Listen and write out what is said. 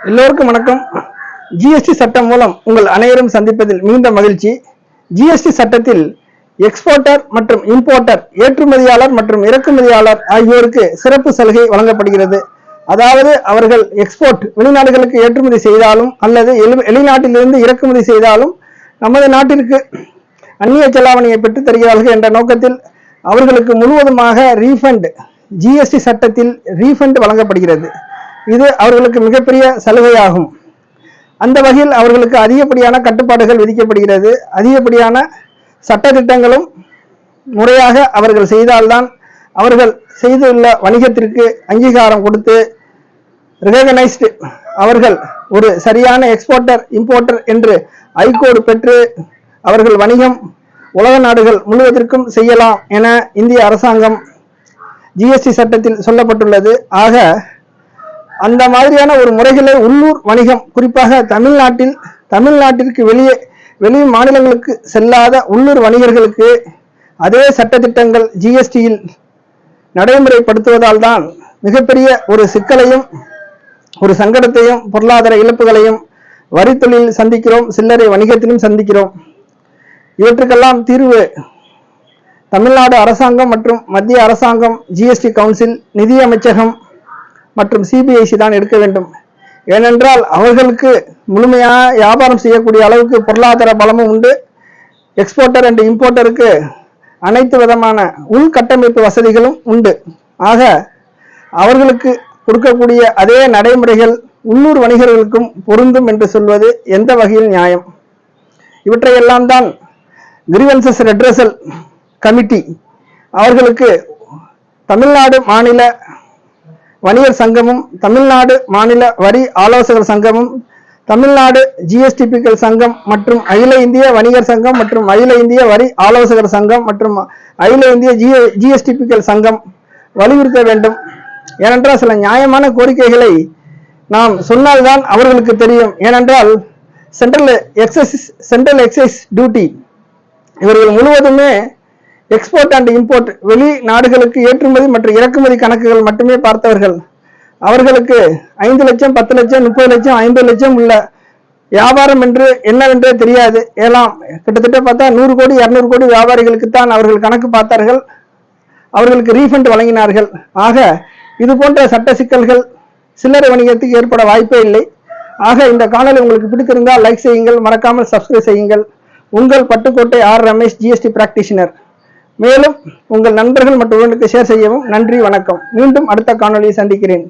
எல்லோருக்கும் வணக்கம். ஜிஎஸ்டி சட்டம் மூலம் உங்கள் அனைவரும் சந்திப்பதில் மிகுந்த மகிழ்ச்சி. ஜிஎஸ்டி சட்டத்தில் எக்ஸ்போர்ட்டர் மற்றும் இம்போர்ட்டர், ஏற்றுமதியாளர் மற்றும் இறக்குமதியாளர் ஆகியோருக்கு சிறப்பு சலுகை வழங்கப்படுகிறது. அதாவது அவர்கள் எக்ஸ்போர்ட் வெளிநாடுகளுக்கு ஏற்றுமதி செய்தாலும் அல்லது வெளிநாட்டிலிருந்து இறக்குமதி செய்தாலும் நமது நாட்டிற்கு அந்நிய செலாவணியை பெற்றுத் தருகிறார்கள் என்ற நோக்கத்தில் அவர்களுக்கு முழுவதுமாக ரீஃபண்ட், ஜிஎஸ்டி சட்டத்தில் ரீஃபண்ட் வழங்கப்படுகிறது. இது அவர்களுக்கு மிகப்பெரிய சலுகையாகும். அந்த வகையில் அவர்களுக்கு அதிகப்படியான கட்டுப்பாடுகள் விதிக்கப்படுகிறது. அதிகப்படியான சட்டத்திட்டங்களும் முறையாக அவர்கள் செய்தால்தான் அவர்கள் செய்துள்ள வணிகத்திற்கு அங்கீகாரம் கொடுத்து ரெகனைஸ்டு அவர்கள் ஒரு சரியான எக்ஸ்போர்ட்டர் இம்போர்ட்டர் என்று ஐகோடு பெற்று அவர்கள் வணிகம் உலக நாடுகள் முழுவதற்கும் செய்யலாம் என இந்திய அரசாங்கம் ஜிஎஸ்டி சட்டத்தில் சொல்லப்பட்டுள்ளது. ஆக அந்த மாதிரியான ஒரு முறைகளை உள்ளூர் வணிகம், குறிப்பாக தமிழ்நாட்டிற்கு வெளி மாநிலங்களுக்கு செல்லாத உள்ளூர் வணிகர்களுக்கு அதே சட்டத்திட்டங்கள் ஜிஎஸ்டியில் நடைமுறைப்படுத்துவதால் தான் மிகப்பெரிய ஒரு சிக்கலையும் ஒரு சங்கடத்தையும் பொருளாதார இழப்புகளையும் வரித்தொழில் சந்திக்கிறோம், சில்லறை வணிகத்திலும் சந்திக்கிறோம். இவற்றுக்கெல்லாம் தீர்வு தமிழ்நாடு அரசாங்கம் மற்றும் மத்திய அரசாங்கம், ஜிஎஸ்டி கவுன்சில், நிதி அமைச்சகம் மற்றும் சிபிஐசி தான் எடுக்க வேண்டும். ஏனென்றால் அவர்களுக்கு முழுமையாக வியாபாரம் செய்யக்கூடிய அளவுக்கு பொருளாதார பலமும் உண்டு. எக்ஸ்போர்ட்டர் அண்ட் இம்போர்ட்டருக்கு அனைத்து விதமான உள்கட்டமைப்பு வசதிகளும் உண்டு. ஆக அவர்களுக்கு கொடுக்கக்கூடிய அதே நடைமுறைகள் உள்ளூர் வணிகர்களுக்கும் பொருந்தும் என்று சொல்வது எந்த வகையில் நியாயம்? இவற்றையெல்லாம் தான் கிரீவன்சஸ் ரெட்ரஸல் கமிட்டி அவர்களுக்கு தமிழ்நாடு மாநில வணிகர் சங்கமும், தமிழ்நாடு மாநில வரி ஆலோசகர் சங்கமும், தமிழ்நாடு ஜிஎஸ்டிபிக்கள் சங்கம் மற்றும் அகில இந்திய வணிகர் சங்கம் மற்றும் அகில இந்திய வரி ஆலோசகர் சங்கம் மற்றும் அகில இந்திய ஜிஎஸ்டிபிக்கள் சங்கம் வலியுறுத்த வேண்டும். ஏனென்றால் சில நியாயமான கோரிக்கைகளை நாம் சொன்னால்தான் அவர்களுக்கு தெரியும். ஏனென்றால் சென்ட்ரல் எக்ஸைஸ் டியூட்டி இவர்கள் முழுவதுமே எக்ஸ்போர்ட் அண்ட் இம்போர்ட், வெளிநாடுகளுக்கு ஏற்றுமதி மற்றும் இறக்குமதி கணக்குகள் மட்டுமே பார்த்தவர்கள். அவர்களுக்கு 5 லட்சம் 10 லட்சம் 30 லட்சம் 50 லட்சம் உள்ள வியாபாரம் என்று என்னவென்றே தெரியாது. ஏலாம் கிட்டத்தட்ட பார்த்தா 100 கோடி 200 கோடி வியாபாரிகளுக்குத்தான் அவர்கள் கணக்கு பார்த்தார்கள், அவர்களுக்கு ரீஃபண்ட் வழங்கினார்கள். ஆக இது போன்ற சட்ட சிக்கல்கள் சில்லறை வணிகத்துக்கு ஏற்பட வாய்ப்பே இல்லை. ஆக இந்த காணொலி உங்களுக்கு பிடித்திருந்தால் லைக் செய்யுங்கள், மறக்காமல் சப்ஸ்கிரைப் செய்யுங்கள். உங்கள் Pattukkottai R Ramesh, GST practitioner. மேலும் உங்கள் நண்பர்கள் மற்றும் ஷேர் செய்யவும். நன்றி, வணக்கம். மீண்டும் அடுத்த காணொலியை சந்திக்கிறேன்.